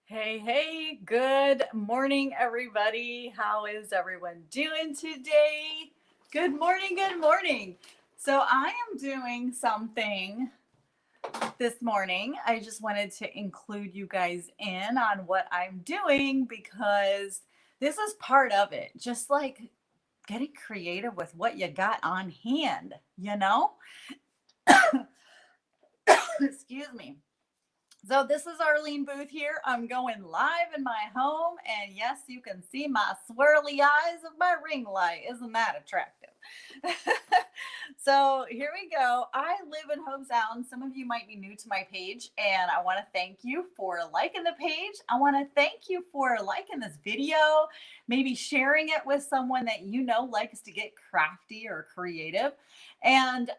Hey, hey, good morning, everybody. How is everyone doing today? Good morning, good morning. So, I am doing something this morning. I just wanted to include you guys in on what I'm doing because this is part of it. Just like getting creative with what you got on hand, you know? Excuse me. So this is Arlene Booth here. I'm going live in my home, and yes, you can see my swirly eyes of my ring light. Isn't that attractive? So here we go. I live in Hobe Sound. Some of you might be new to my page, and I want to thank you for liking the page. I want to thank you for liking this video, maybe sharing it with someone that you know likes to get crafty or creative. And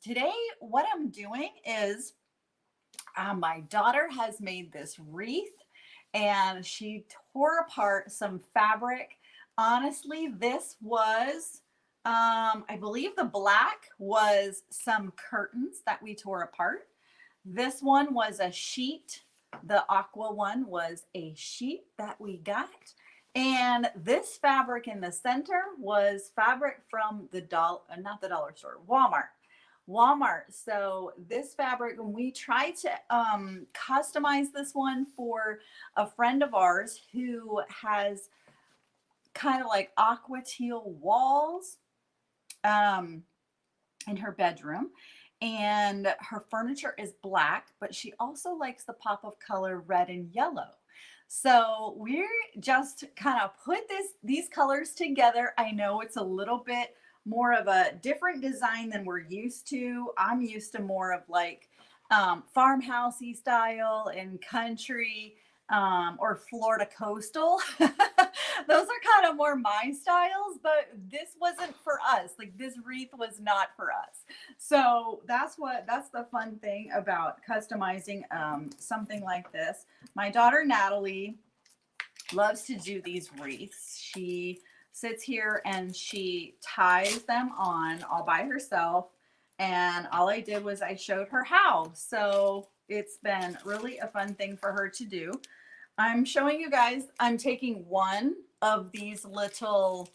today, what I'm doing is my daughter has made this wreath and she tore apart some fabric. Honestly, this was, I believe the black was some curtains that we tore apart. This one was a sheet. The aqua one was a sheet that we got. And this fabric in the center was fabric from the not the dollar store, Walmart. So this fabric, when we tried to customize this one for a friend of ours who has kind of like aqua teal walls um, in her bedroom, and her furniture is black, but she also likes the pop of color red and yellow. So we're just kind of put these colors together. I know it's a little bit more of a different design than we're used to. I'm used to more of like farmhousey style and country or Florida coastal. Those are kind of more my styles, but this wasn't for us. Like this wreath was not for us. So that's the fun thing about customizing something like this. My daughter Natalie loves to do these wreaths. She sits here and she ties them on all by herself. And all I did was I showed her how. So it's been really a fun thing for her to do. I'm showing you guys, I'm taking one of these little,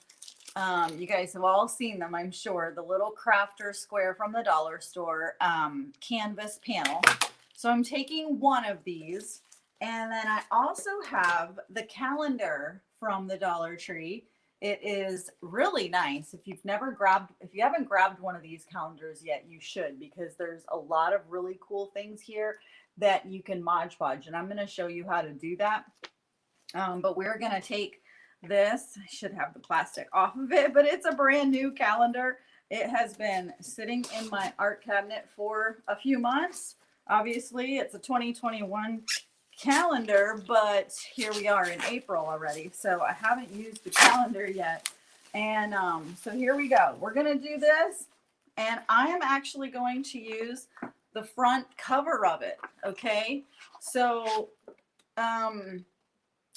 you guys have all seen them, I'm sure, the little crafter square from the dollar store canvas panel. So I'm taking one of these. And then I also have the calendar from the Dollar Tree. It is really nice. If you haven't grabbed one of these calendars yet, you should, because there's a lot of really cool things here that you can Mod Podge, and I'm going to show you how to do that. But we're going to take this. I should have the plastic off of it, but it's a brand new calendar. It has been sitting in my art cabinet for a few months. Obviously, it's a 2021 calendar, but here we are in April already, so I haven't used the calendar yet. And so here we go. We're going to do this, and I am actually going to use the front cover of it. Okay, so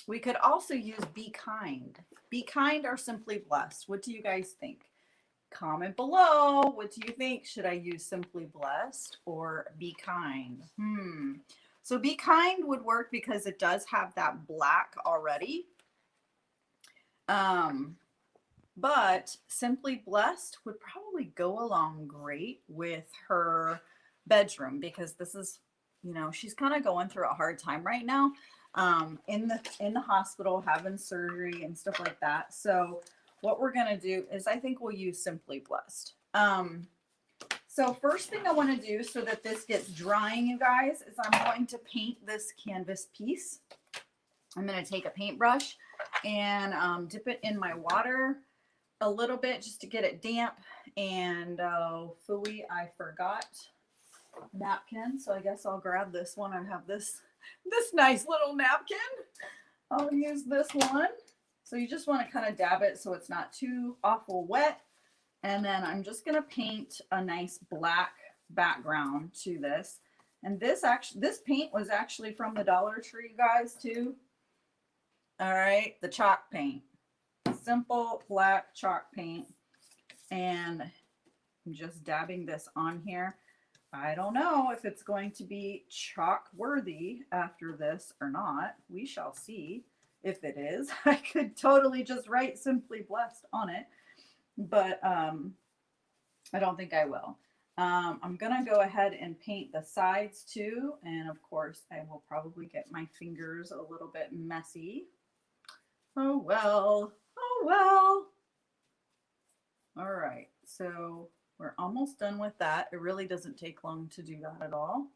we could also use Be Kind or Simply Blessed. What do you guys think? Comment below. What do you think? Should I use Simply Blessed or Be Kind? So Be Kind would work because it does have that black already. But Simply Blessed would probably go along great with her bedroom, because this is, she's kind of going through a hard time right now, in the hospital, having surgery and stuff like that. So what we're going to do is I think we'll use Simply Blessed. So first thing I want to do so that this gets drying, you guys, is I'm going to paint this canvas piece. I'm going to take a paintbrush and dip it in my water a little bit just to get it damp. And phooey, I forgot napkin, so I guess I'll grab this one. I have this nice little napkin. I'll use this one. So you just want to kind of dab it so it's not too awful wet. And then I'm just going to paint a nice black background to this. And this paint was actually from the Dollar Tree, guys, too. All right, the chalk paint. Simple black chalk paint. And I'm just dabbing this on here. I don't know if it's going to be chalk worthy after this or not. We shall see if it is. I could totally just write Simply Blessed on it, but I don't think I will. I'm gonna go ahead and paint the sides too. And of course I will probably get my fingers a little bit messy. Oh well, oh well. All right, so we're almost done with that. It really doesn't take long to do that at all.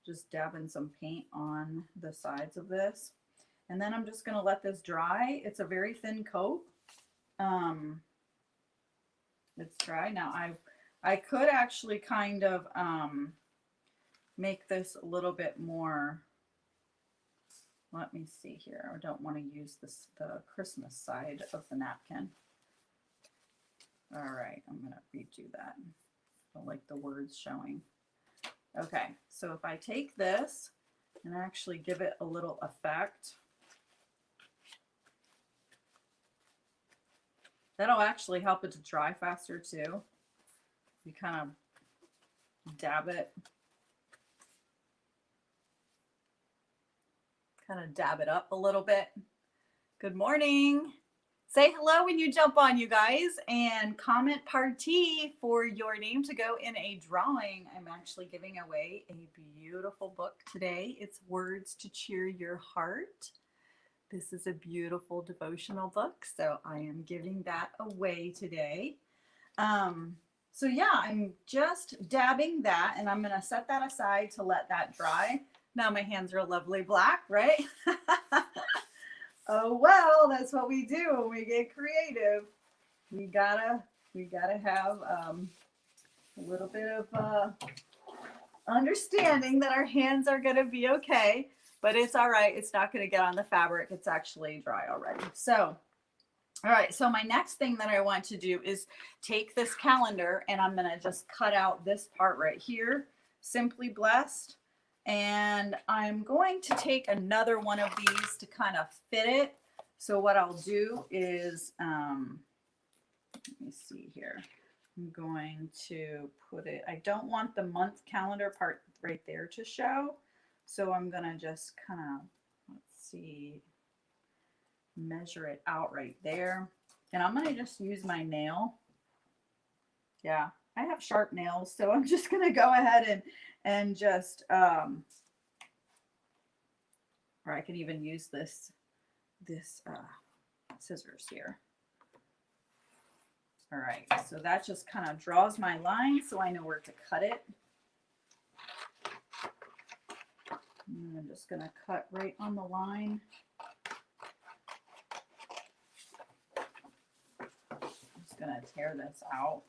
Just dabbing some paint on the sides of this. And then I'm just gonna let this dry. It's a very thin coat. It's dry. Now I could actually kind of make this a little bit more, let me see here. I don't want to use this, the Christmas side of the napkin. All right, I'm going to redo that. I don't like the words showing. Okay, so if I take this and actually give it a little effect, that'll actually help it to dry faster too. You kind of dab it. Kind of dab it up a little bit. Good morning. Say hello when you jump on, you guys, and comment ParTEA for your name to go in a drawing. I'm actually giving away a beautiful book today. It's Words to Cheer Your Heart. This is a beautiful devotional book, so I am giving that away today. So yeah, I'm just dabbing that, and I'm going to set that aside to let that dry. Now my hands are lovely black, right? Oh well, that's what we do when we get creative. We gotta have a little bit of understanding that our hands are gonna be okay, but it's all right. It's not gonna get on the fabric. It's actually dry already. So, all right. So my next thing that I want to do is take this calendar and I'm gonna just cut out this part right here, Simply Blessed. And I'm going to take another one of these to kind of fit it. So what I'll do is, let me see here. I'm going to put it, I don't want the month calendar part right there to show. So I'm going to just kind of, let's see, measure it out right there. And I'm going to just use my nail. Yeah, I have sharp nails, so I'm just going to go ahead and just, or I can even use this scissors here. All right, so that just kind of draws my line so I know where to cut it. And I'm just going to cut right on the line. I'm just going to tear this out.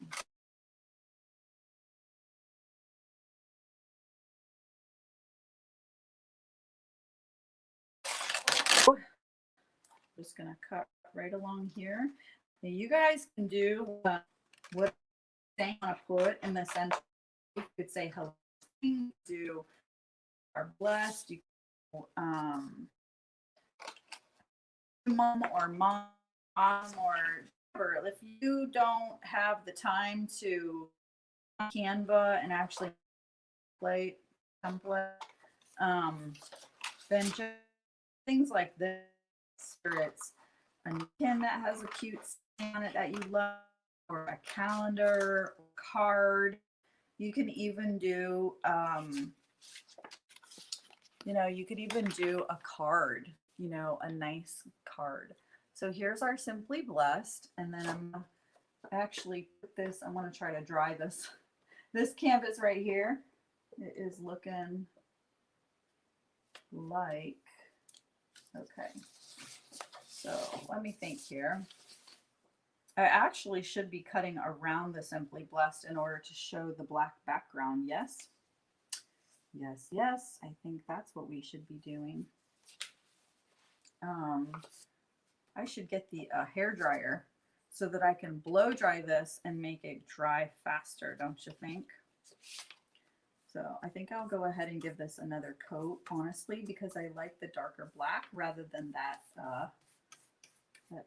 Just going to cut right along here. Now you guys can do what you want to put in the center. You could say hello, do are blessed. You mom or whatever. If you don't have the time to Canva and actually play template, then just things like this, or it's a pin that has a cute stain on it that you love, or a calendar, or card. You can even do, you could even do a card, a nice card. So here's our Simply Blessed. And then I'm gonna actually put this, I want to try to dry this canvas right here. It is looking like, okay. So let me think here. I actually should be cutting around the Simply Blessed in order to show the black background. Yes. Yes, yes. I think that's what we should be doing. I should get the hair dryer so that I can blow dry this and make it dry faster, don't you think? So I think I'll go ahead and give this another coat, honestly, because I like the darker black rather than that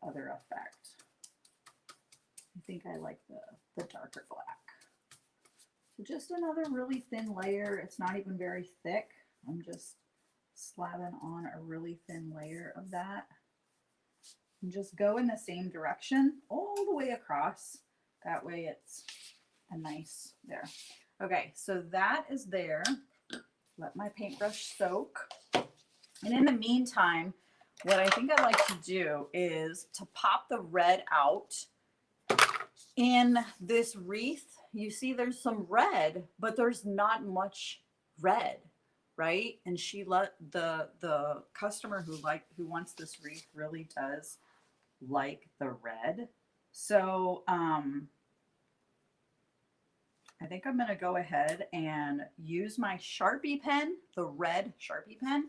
other effect. I think I like the darker black. So just another really thin layer. It's not even very thick. I'm just slapping on a really thin layer of that. And just go in the same direction all the way across. That way it's a nice there. Okay, so that is there. Let my paintbrush soak. And in the meantime, what I think I'd like to do is to pop the red out in this wreath. You see there's some red, but there's not much red, right? And she let the customer who wants this wreath really does like the red. So I think I'm going to go ahead and use my Sharpie pen, the red Sharpie pen,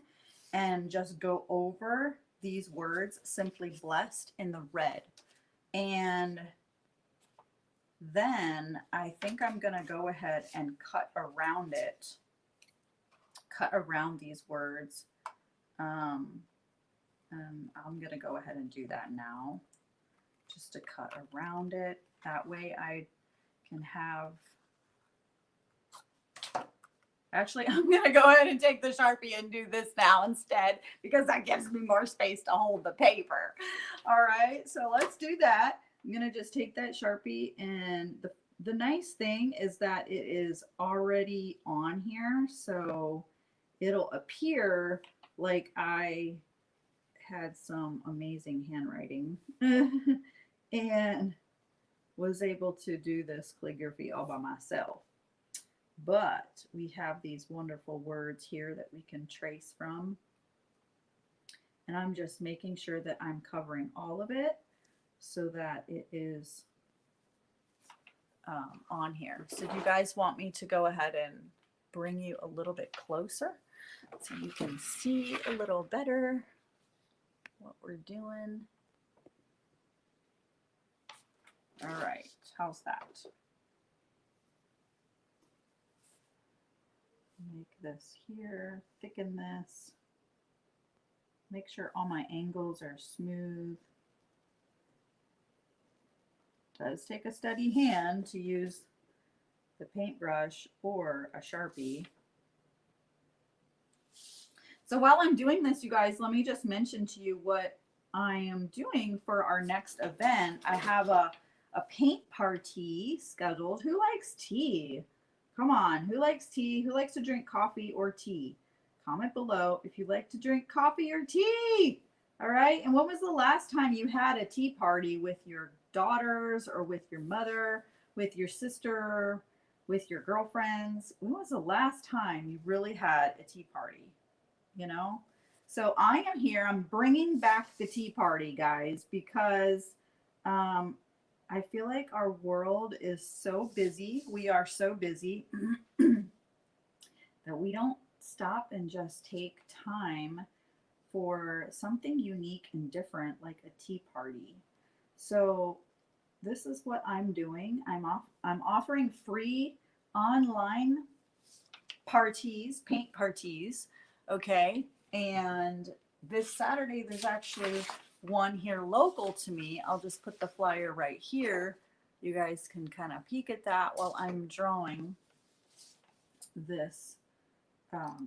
and just go over these words, simply blessed, in the red. And then I think I'm going to go ahead and cut around it, cut around these words. And I'm going to go ahead and do that now, just to cut around it. That way I can have, actually, I'm going to go ahead and take the Sharpie and do this now instead, because that gives me more space to hold the paper. All right, so let's do that. I'm going to just take that Sharpie, and the nice thing is that it is already on here, so it'll appear like I had some amazing handwriting and was able to do this calligraphy all by myself. But we have these wonderful words here that we can trace from. And I'm just making sure that I'm covering all of it so that it is on here. So do you guys want me to go ahead and bring you a little bit closer so you can see a little better what we're doing? All right, how's that? Make this here, thicken this, make sure all my angles are smooth. It does take a steady hand to use the paintbrush or a Sharpie. So while I'm doing this, you guys, let me just mention to you what I am doing for our next event. I have a paint party scheduled. Who likes tea? Come on, who likes tea? Who likes to drink coffee or tea? Comment below if you like to drink coffee or tea. All right, and when was the last time you had a tea party with your daughters or with your mother, with your sister, with your girlfriends? When was the last time you really had a tea party? You know? So I am here, I'm bringing back the tea party, guys, because I feel like our world is so busy. We are so busy that we don't stop and just take time for something unique and different like a tea party. So this is what I'm doing. I'm offering free online parties, paint parties, okay? And this Saturday there's actually one here local to me. I'll just put the flyer right here. You guys can kind of peek at that while I'm drawing this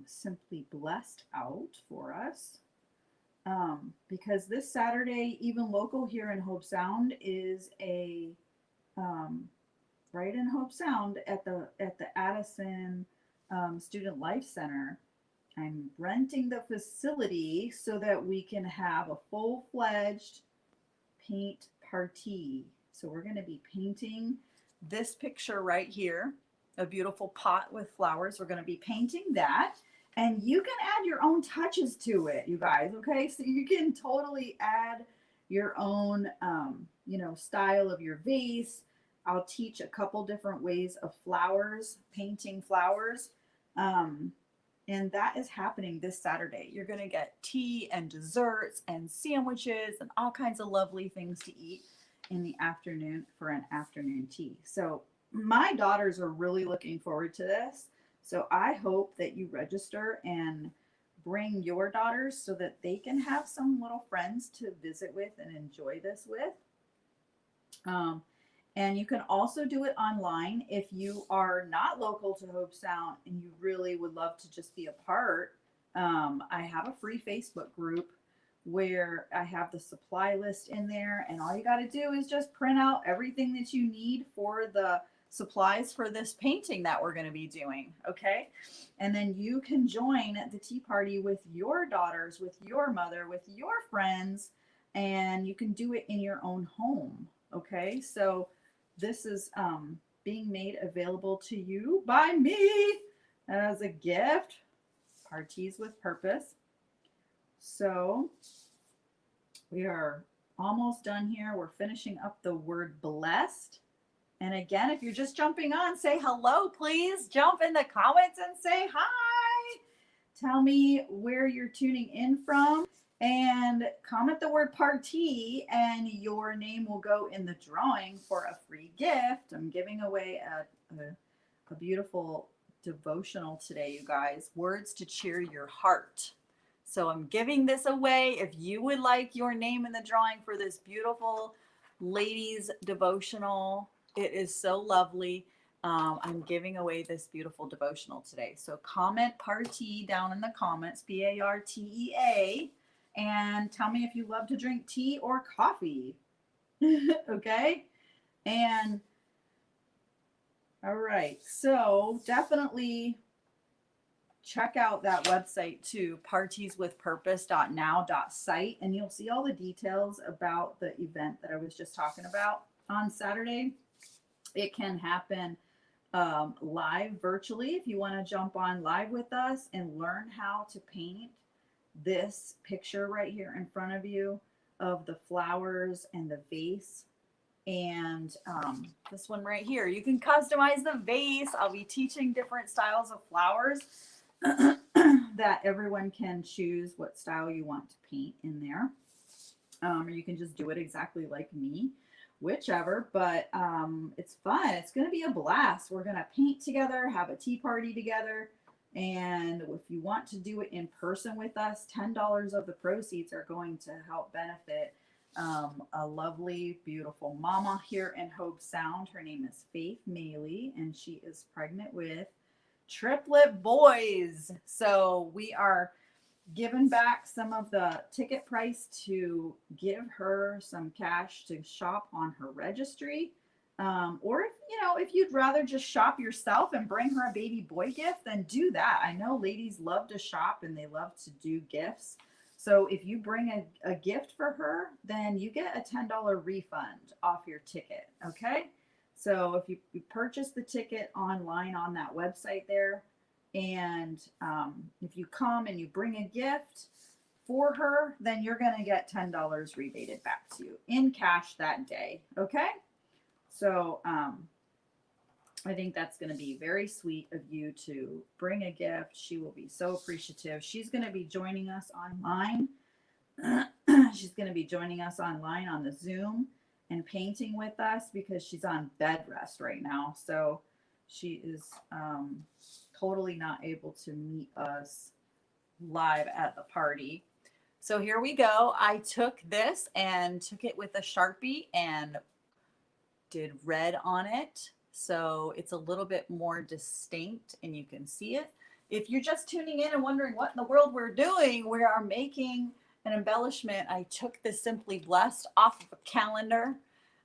Simply Blessed out for us. Because this Saturday, even local here in Hope Sound, is a right in Hope Sound at the Addison Student Life Center. I'm renting the facility so that we can have a full-fledged paint party. So we're going to be painting this picture right here, a beautiful pot with flowers. We're going to be painting that, and you can add your own touches to it, you guys. Okay, so you can totally add your own, you know, style of your vase. I'll teach a couple different ways of flowers, painting flowers. And that is happening this Saturday. You're going to get tea and desserts and sandwiches and all kinds of lovely things to eat in the afternoon for an afternoon tea. So my daughters are really looking forward to this. So I hope that you register and bring your daughters so that they can have some little friends to visit with and enjoy this with. And you can also do it online if you are not local to Hobe Sound and you really would love to just be a part. I have a free Facebook group where I have the supply list in there, and all you got to do is just print out everything that you need for the supplies for this painting that we're going to be doing. Okay. And then you can join the tea party with your daughters, with your mother, with your friends, and you can do it in your own home. Okay. So, this is being made available to you by me as a gift. ParTEA with Purpose. So we are almost done here. We're finishing up the word blessed. And again, if you're just jumping on, say hello, please. Jump in the comments and say hi. Tell me where you're tuning in from and comment the word ParTEA and your name will go in the drawing for a free gift. I'm giving away a beautiful devotional today, you guys. Words to cheer your heart. So I'm giving this away. If you would like your name in the drawing for this beautiful ladies devotional, it is so lovely. I'm giving away this beautiful devotional today. So comment ParTEA down in the comments, ParTEA, and tell me if you love to drink tea or coffee. Okay? And all right, so definitely check out that website too, parteaswithpurpose.now.site, and you'll see all the details about the event that I was just talking about on Saturday. It can happen live virtually if you want to jump on live with us and learn how to paint this picture right here in front of you of the flowers and the vase. And this one right here, you can customize the vase. I'll be teaching different styles of flowers that everyone can choose what style you want to paint in there. Or you can just do it exactly like me, whichever, but it's fun. It's going to be a blast. We're going to paint together, have a tea party together. And if you want to do it in person with us, $10 of the proceeds are going to help benefit a lovely, beautiful mama here in Hobe Sound. Her name is Faith Maley, and she is pregnant with triplet boys. So we are giving back some of the ticket price to give her some cash to shop on her registry. Or if you'd rather just shop yourself and bring her a baby boy gift, then do that. I know ladies love to shop and they love to do gifts. So if you bring a gift for her, then you get a $10 refund off your ticket. Okay. So if you purchase the ticket online on that website there, and if you come and you bring a gift for her, then you're going to get $10 rebated back to you in cash that day. Okay. So I think that's going to be very sweet of you to bring a gift. She will be so appreciative. She's going to be joining us online. She's going to be joining us online on the Zoom and painting with us because she's on bed rest right now. So she is totally not able to meet us live at the party. So here we go. I took this and took it with a Sharpie and did red on it. So it's a little bit more distinct and you can see it. If you're just tuning in and wondering what in the world we're doing, we are making an embellishment. I took this Simply Blessed off of a calendar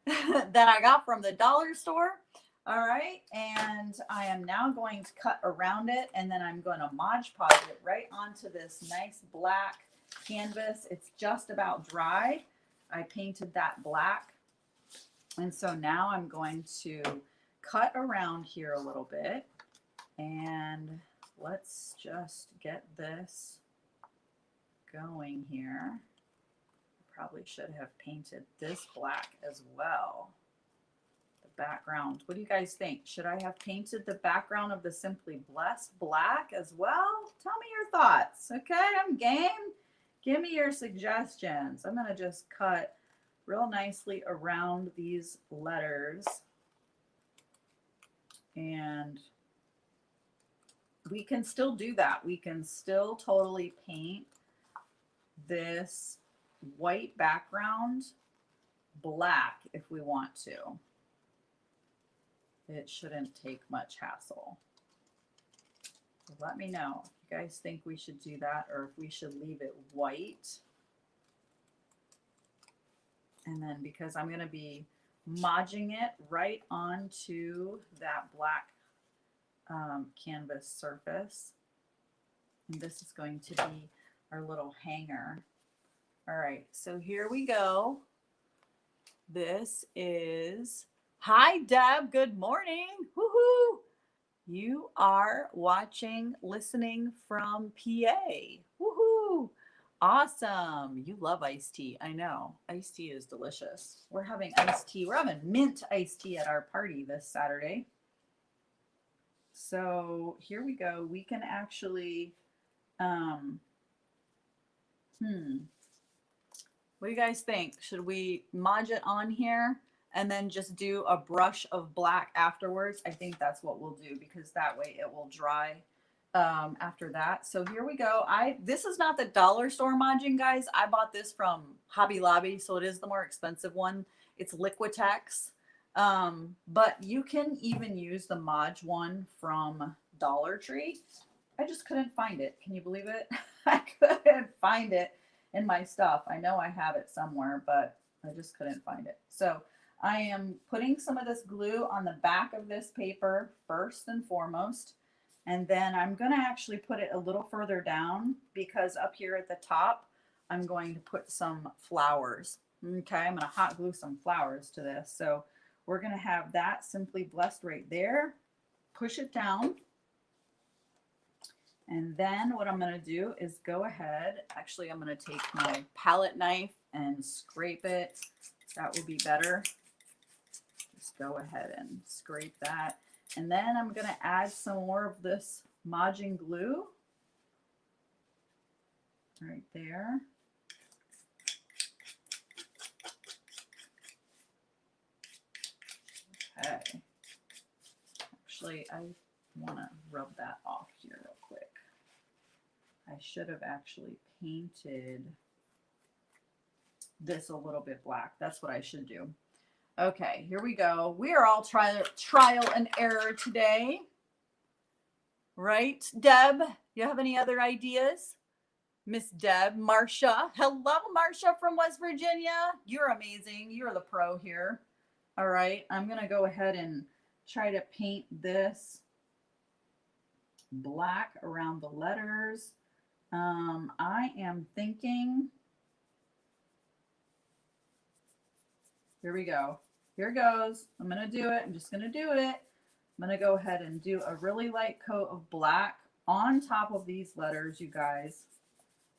that I got from the dollar store. All right. And I am now going to cut around it and then I'm going to Mod Podge it right onto this nice black canvas. It's just about dry. I painted that black. And so now I'm going to cut around here a little bit and let's just get this going here. Probably should have painted this black as well. The background. What do you guys think? Should I have painted the background of the Simply Blessed black as well? Tell me your thoughts. Okay, I'm game. Give me your suggestions. I'm going to just cut real nicely around these letters. And we can still do that. We can still totally paint this white background black if we want to. It shouldn't take much hassle. So let me know if you guys think we should do that or if we should leave it white. And then because I'm going to be modging it right onto that black canvas surface. And this is going to be our little hanger. All right, so here we go. This is, hi Deb, good morning. Woohoo! You are watching, listening from PA. Woohoo! Awesome. You love iced tea. I know. Iced tea is delicious. We're having iced tea. We're having mint iced tea at our party this Saturday. So here we go. We can actually, what do you guys think? Should we mod it on here and then just do a brush of black afterwards? I think that's what we'll do because that way it will dry after that. So here we go. This is not the dollar store modging, guys. I bought this from Hobby Lobby, so it is the more expensive one. It's Liquitex. But you can even use the Mod one from Dollar Tree. I just couldn't find it. Can you believe it? I couldn't find it in my stuff. I know I have it somewhere, but I just couldn't find it. So I am putting some of this glue on the back of this paper first and foremost. And then I'm going to actually put it a little further down because up here at the top, I'm going to put some flowers. Okay, I'm going to hot glue some flowers to this. So we're going to have that simply blessed right there. Push it down. And then what I'm going to do is go ahead. Actually, I'm going to take my palette knife and scrape it. That will be better. Just go ahead and scrape that. And then I'm going to add some more of this modging glue right there. Okay. Actually, I want to rub that off here real quick. I should have actually painted this a little bit black. That's what I should do. Okay, here we go. We are all trial and error today. Right, Deb? You have any other ideas? Miss Deb, Marcia. Hello, Marcia from West Virginia. You're amazing. You're the pro here. All right, I'm going to go ahead and try to paint this black around the letters. I am thinking, here we go. Here goes. I'm going to do it. I'm just going to do it. I'm going to go ahead and do a really light coat of black on top of these letters, you guys.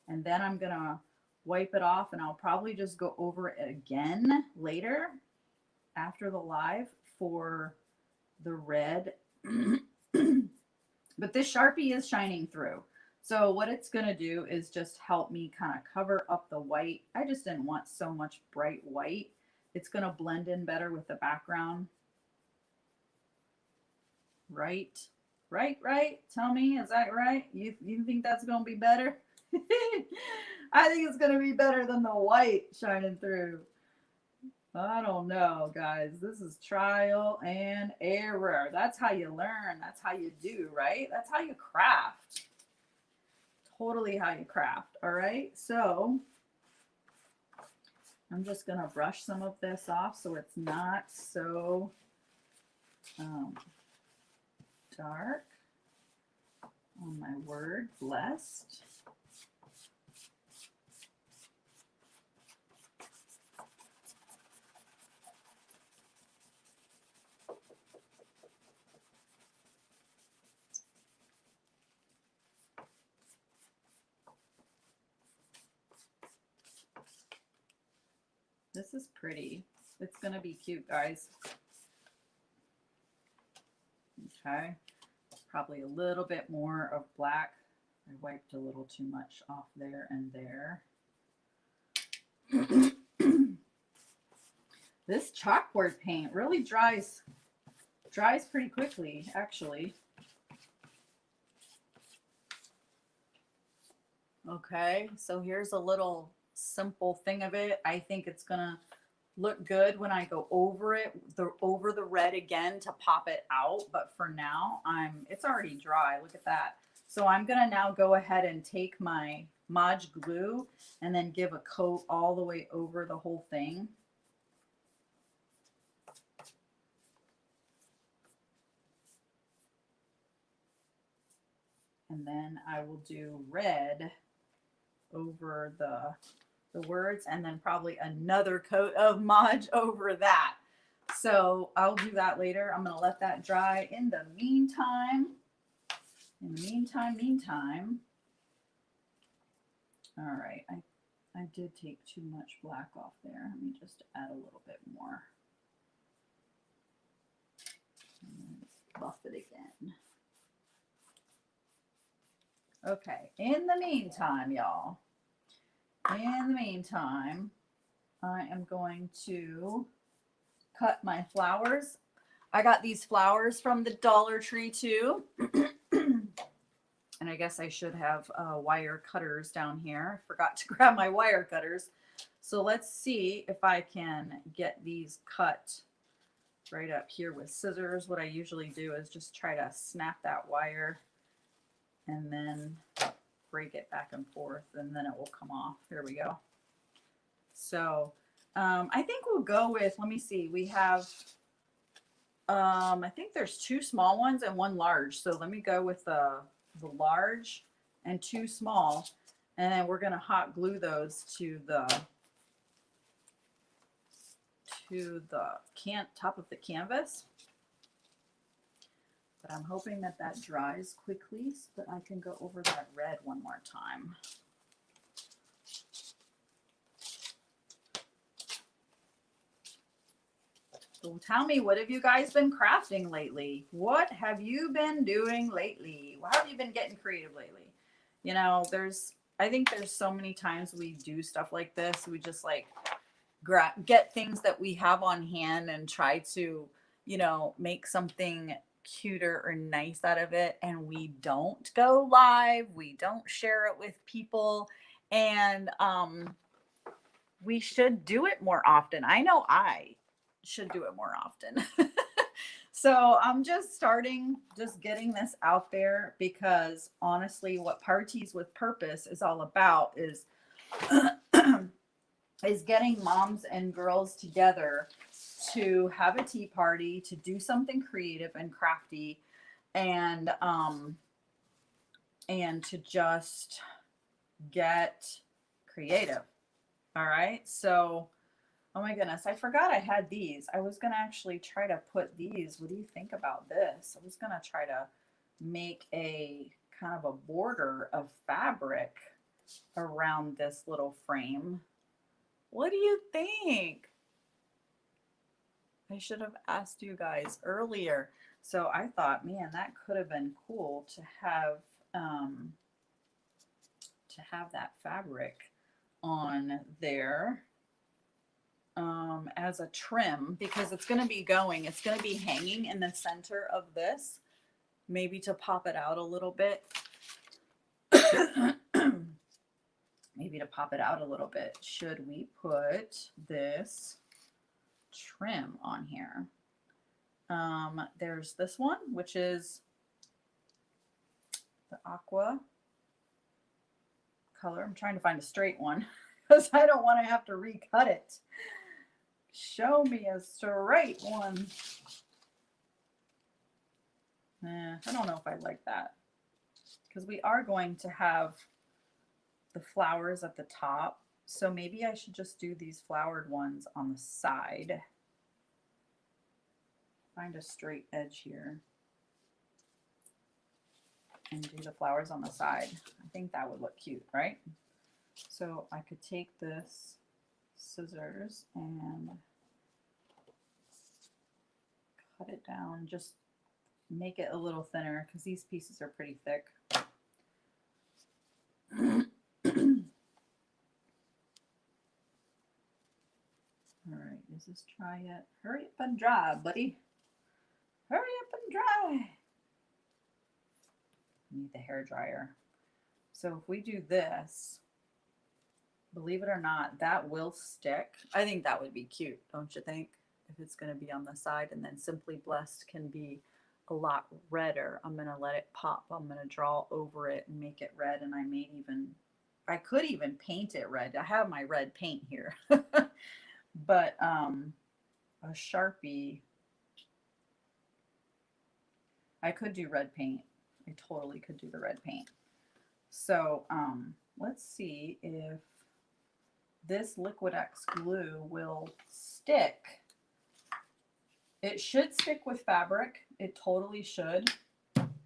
And then I'm going to wipe it off, and I'll probably just go over it again later after the live for the red. But this Sharpie is shining through. So what it's going to do is just help me kind of cover up the white. I just didn't want so much bright white. It's going to blend in better with the background. Right? Right? Tell me, is that right? You think that's going to be better? I think it's going to be better than the white shining through. I don't know, guys. This is trial and error. That's how you learn. That's how you do, right? That's how you craft. Totally how you craft. All right. So I'm just going to brush some of this off so it's not so dark. Oh my word, blessed. This is pretty. It's going to be cute, guys. Okay. Probably a little bit more of black. I wiped a little too much off there and there. This chalkboard paint really dries pretty quickly, actually. Okay, so here's a little simple thing of it. I think it's gonna look good when I go over it, over the red again to pop it out. But for now, it's already dry. Look at that. So I'm gonna now go ahead and take my Mod glue and then give a coat all the way over the whole thing. And then I will do red over the words, and then probably another coat of Mod over that. So I'll do that later. I'm going to let that dry. In the meantime, all right, I did take too much black off there. Let me just add a little bit more. And buff it again. Okay, in the meantime, y'all, in the meantime, I am going to cut my flowers. I got these flowers from the Dollar Tree too. And I guess I should have wire cutters down here. I forgot to grab my wire cutters. So let's see if I can get these cut right up here with scissors. What I usually do is just try to snap that wire and then break it back and forth, and then it will come off. There we go. So I think we'll go with, let me see, we have, I think there's 2 small ones and 1 large. So let me go with the large and 2 small, and then we're going to hot glue those to the top of the canvas. But I'm hoping that that dries quickly so that I can go over that red one more time. So tell me, what have you guys been crafting lately? What have you been doing lately? How have you been getting creative lately? You know, I think there's so many times we do stuff like this. We just like get things that we have on hand and try to, you know, make something cuter or nice out of it. And we don't go live. We don't share it with people. And we should do it more often. I know I should do it more often. So I'm just getting this out there, because honestly, what Parties with Purpose is all about is is getting moms and girls together to have a tea party, to do something creative and crafty, and to just get creative. All right. So, oh my goodness, I forgot I had these. I was going to actually try to put these. What do you think about this? I was going to try to make a kind of a border of fabric around this little frame. What do you think? I should have asked you guys earlier. So I thought, man, that could have been cool to have that fabric on there as a trim, because it's going to be hanging in the center of this, maybe to pop it out a little bit. Maybe to pop it out a little bit. Should we put this trim on here? There's this one, which is the aqua color. I'm trying to find a straight one because I don't want to have to recut it. Show me a straight one. I don't know if I like that, because we are going to have the flowers at the top. So maybe I should just do these flowered ones on the side. Find a straight edge here and do the flowers on the side. I think that would look cute, right? So I could take this scissors and cut it down, just make it a little thinner, because these pieces are pretty thick. All right, is this dry yet? Hurry up and dry, buddy. Hurry up and dry. Need the hair dryer. So if we do this, Believe it or not, that will stick. I think that would be cute, don't you think? If it's going to be on the side, and then Simply Blessed can be a lot redder. I'm going to let it pop. I'm going to draw over it and make it red. And I could even paint it red. I have my red paint here. But a Sharpie, I could do red paint. I totally could do the red paint. So let's see if this Liquid-X glue will stick. It should stick with fabric. It totally should. Let's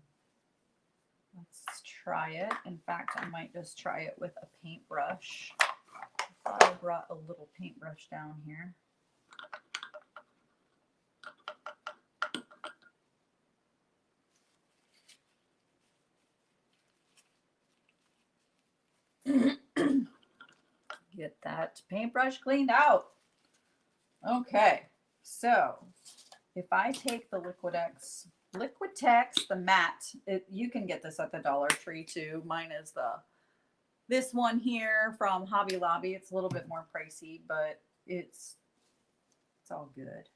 try it. In fact, I might just try it with a paintbrush. I thought I brought a little paintbrush down here. Get that paintbrush cleaned out. Okay, so if I take the Liquid-X, Liquitex, the matte, you can get this at the Dollar Tree too. Mine is this one here from Hobby Lobby. It's a little bit more pricey, but it's all good.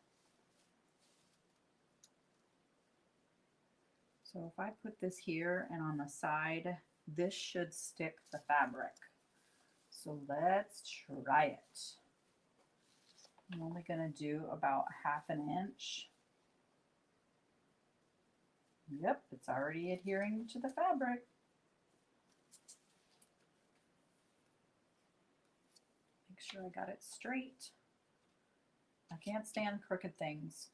So if I put this here and on the side, this should stick the fabric. So let's try it. I'm only going to do about 1/2 inch. Yep, it's already adhering to the fabric. Make sure I got it straight. I can't stand crooked things.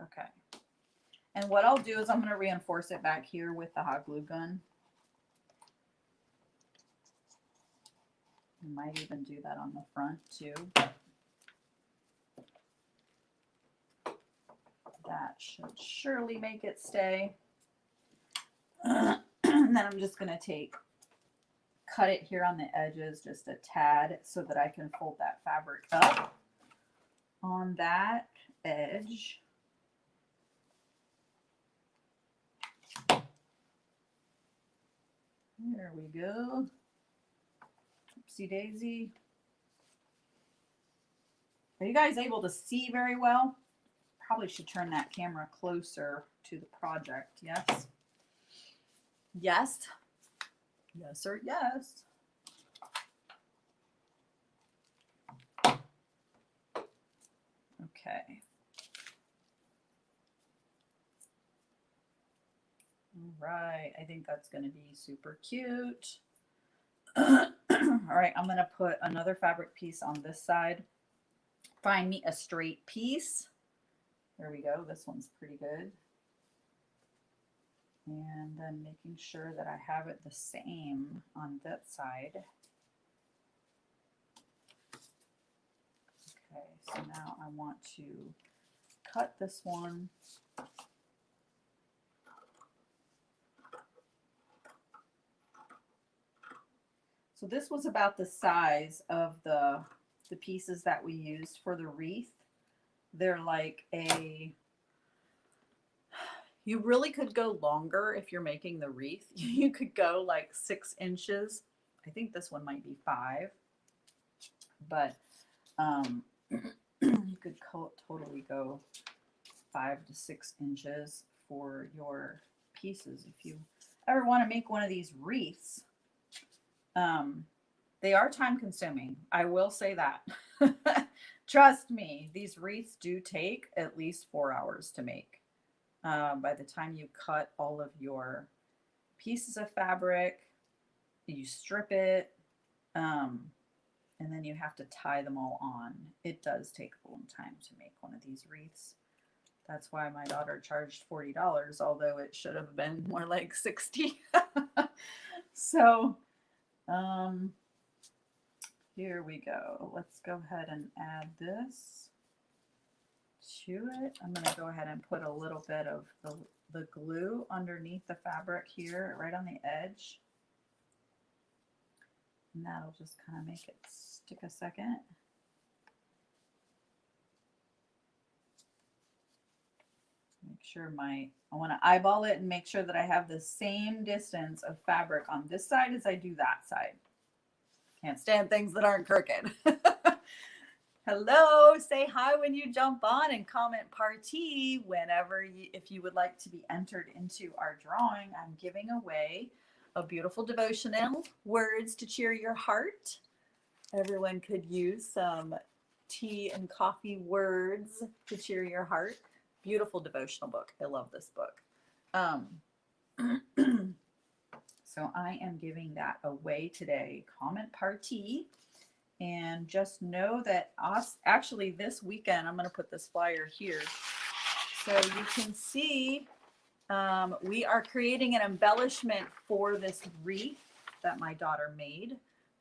Okay. And what I'll do is I'm going to reinforce it back here with the hot glue gun. I might even do that on the front too. That should surely make it stay. And then I'm just going to cut it here on the edges just a tad so that I can fold that fabric up on that edge. There we go. Oopsie daisy. Are you guys able to see very well? Probably should turn that camera closer to the project. Yes. Yes. Yes or yes. Okay. All right. I think that's going to be super cute. All right. I'm going to put another fabric piece on this side. Find me a straight piece. There we go. This one's pretty good. And then making sure that I have it the same on that side. Okay, so now I want to cut this one. So this was about the size of the pieces that we used for the wreath. They're like you really could go longer if you're making the wreath. You could go like 6 inches. I think this one might be 5, but you could totally go 5 to 6 inches for your pieces if you ever want to make one of these wreaths. They are time consuming. I will say that. Trust me, these wreaths do take at least 4 hours to make. By the time you cut all of your pieces of fabric, you strip it, and then you have to tie them all on. It does take a long time to make one of these wreaths. That's why my daughter charged $40, although it should have been more like $60. So, here we go. Let's go ahead and add this to it. I'm going to go ahead and put a little bit of the glue underneath the fabric here, right on the edge. And that'll just kind of make it stick a second. Make sure my I want to eyeball it and make sure that I have the same distance of fabric on this side as I do that side. Can't stand things that aren't crooked. Hello, say hi when you jump on and comment ParTEA whenever if you would like to be entered into our drawing. I'm giving away a beautiful devotional, Words to Cheer Your Heart. Everyone could use some tea and coffee words to cheer your heart. Beautiful devotional book. I love this book. So I am giving that away today. Comment ParTEA. And just know that actually this weekend, I'm going to put this flyer here so you can see we are creating an embellishment for this wreath that my daughter made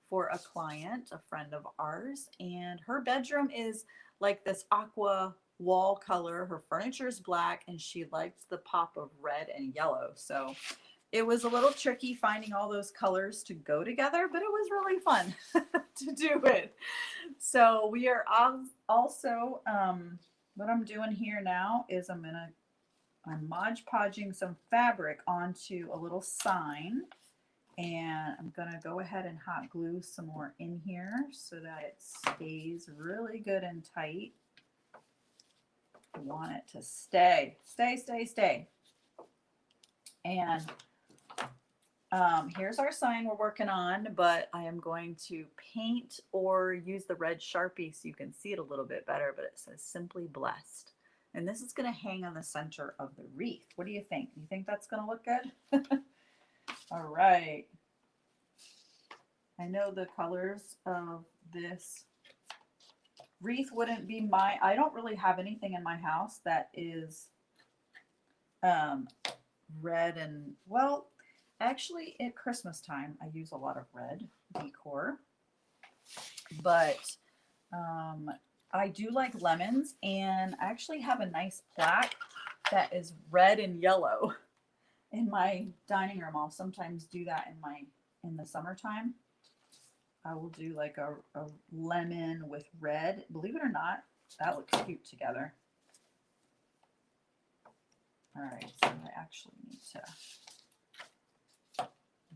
for a client, a friend of ours. And her bedroom is like this aqua wall color. Her furniture is black and she likes the pop of red and yellow. So it was a little tricky finding all those colors to go together, but it was really fun to do it. So we are also, what I'm doing here now is I'm Mod Podging some fabric onto a little sign, and I'm gonna go ahead and hot glue some more in here so that it stays really good and tight. I want it to stay. And here's our sign we're working on, but I am going to paint or use the red Sharpie so you can see it a little bit better, but it says Simply Blessed. And this is going to hang on the center of the wreath. What do you think? You think that's going to look good? All right. I know the colors of this wreath wouldn't be I don't really have anything in my house that is red and, well, actually, at Christmas time, I use a lot of red decor, but I do like lemons, and I actually have a nice plaque that is red and yellow in my dining room. I'll sometimes do that in the summertime. I will do like a lemon with red. Believe it or not, that looks cute together. All right, so I actually need to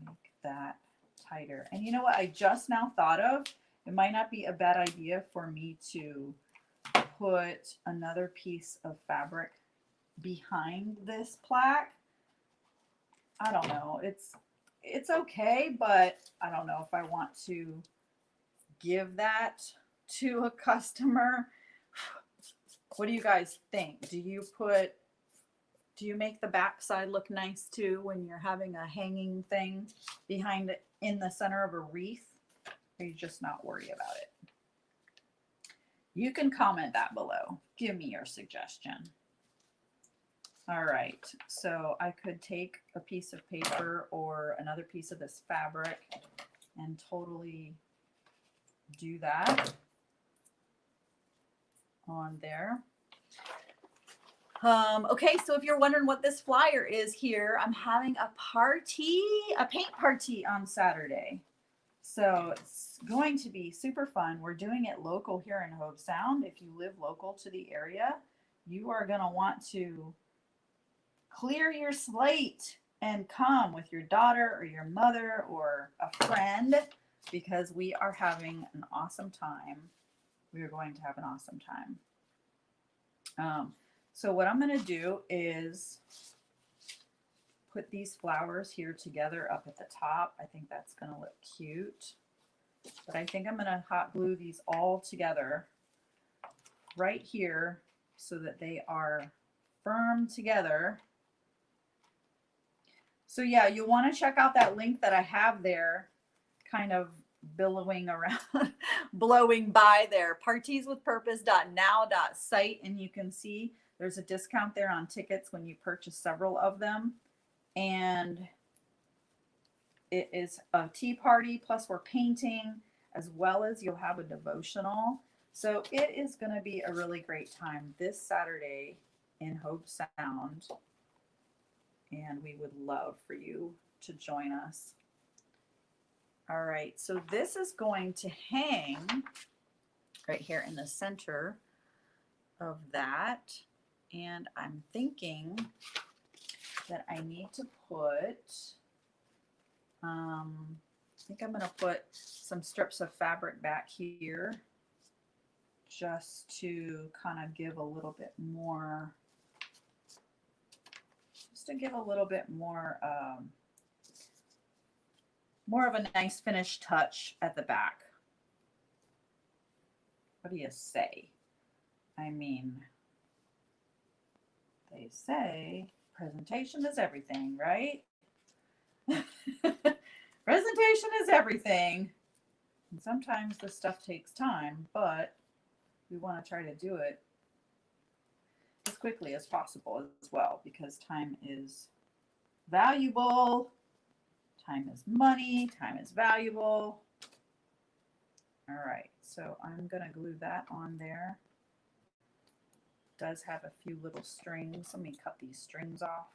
make that tighter. And you know what I just now thought of? It might not be a bad idea for me to put another piece of fabric behind this plaque. I don't know. It's okay, but I don't know if I want to give that to a customer. What do you guys think? Do you make the back side look nice too when you're having a hanging thing behind it in the center of a wreath? Or are you just not worried about it? You can comment that below. Give me your suggestion. All right, so I could take a piece of paper or another piece of this fabric and totally do that on there. Okay, so if you're wondering what this flyer is here, I'm having a paint party on Saturday. So it's going to be super fun. We're doing it local here in Hobe Sound. If you live local to the area, you are going to want to clear your slate and come with your daughter or your mother or a friend, because we are having an awesome time. We are going to have an awesome time. So what I'm going to do is put these flowers here together up at the top. I think that's going to look cute. But I think I'm going to hot glue these all together right here so that they are firm together. So yeah, you'll want to check out that link that I have there, kind of billowing around, blowing by there, parteaswithpurpose.now.site, and you can see there's a discount there on tickets when you purchase several of them. And it is a tea party, plus we're painting, as well as you'll have a devotional. So it is going to be a really great time this Saturday in Hobe Sound. And we would love for you to join us. All right, so this is going to hang right here in the center of that. And I'm thinking that I need to put, I think I'm going to put some strips of fabric back here just to kind of give a little bit more, more of a nice finished touch at the back. What do you say? I mean, they say presentation is everything, right? Presentation is everything. And sometimes this stuff takes time, but we want to try to do it as quickly as possible as well, because time is valuable. Time is money. Time is valuable. All right, so I'm going to glue that on there. It does have a few little strings. Let me cut these strings off.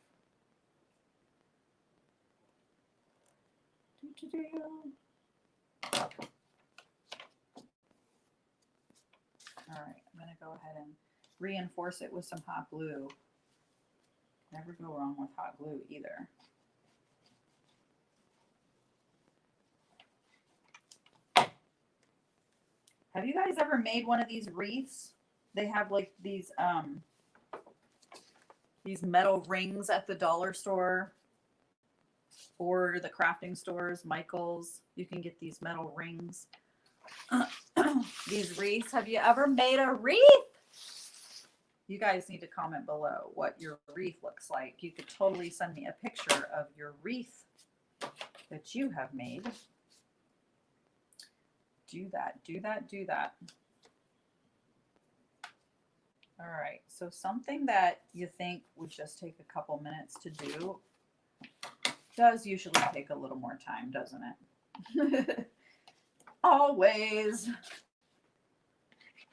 All right, I'm going to go ahead and reinforce it with some hot glue. Never go wrong with hot glue either. Have you guys ever made one of these wreaths? They have like these metal rings at the dollar store or the crafting stores, Michael's. You can get these metal rings. These wreaths. Have you ever made a wreath? You guys need to comment below what your wreath looks like. You could totally send me a picture of your wreath that you have made. Do that, do that, do that. All right, so something that you think would just take a couple minutes to do does usually take a little more time, doesn't it? Always.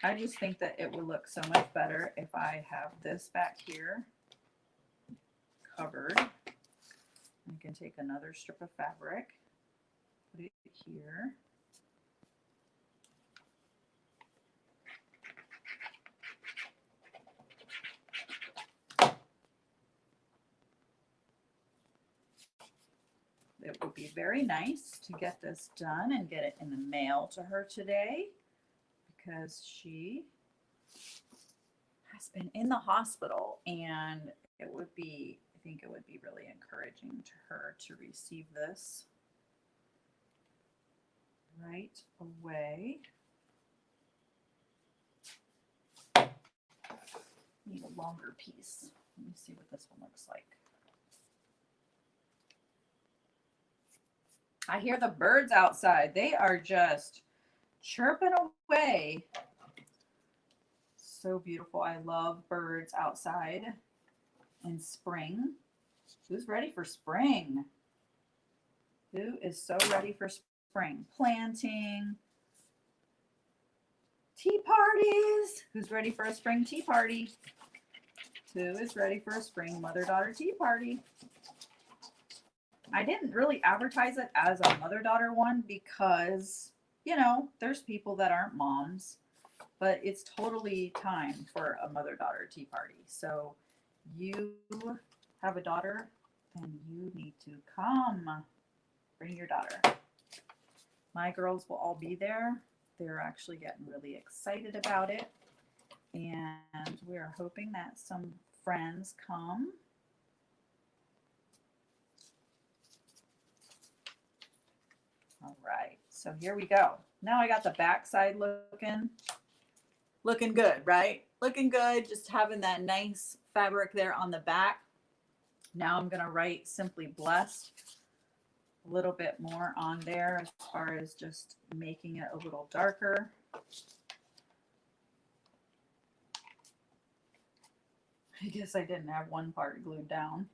I just think that it would look so much better if I have this back here covered. I can take another strip of fabric, put it here. It would be very nice to get this done and get it in the mail to her today, because she has been in the hospital, and it would be, I think it would be really encouraging to her to receive this right away. Need a longer piece. Let me see what this one looks like. I hear the birds outside. They are just chirping away. So beautiful. I love birds outside in spring. Who's ready for spring? Who is so ready for spring? Planting. Tea parties. Who's ready for a spring tea party? Who is ready for a spring mother-daughter tea party? I didn't really advertise it as a mother-daughter one because, you know, there's people that aren't moms, but it's totally time for a mother-daughter tea party. So you have a daughter, then you need to come. Bring your daughter. My girls will all be there. They're actually getting really excited about it. And we're hoping that some friends come. All right, so here we go. Now I got the back side looking good, right? Looking good, just having that nice fabric there on the back. Now I'm gonna write Simply Blessed a little bit more on there as far as just making it a little darker. I guess I didn't have one part glued down.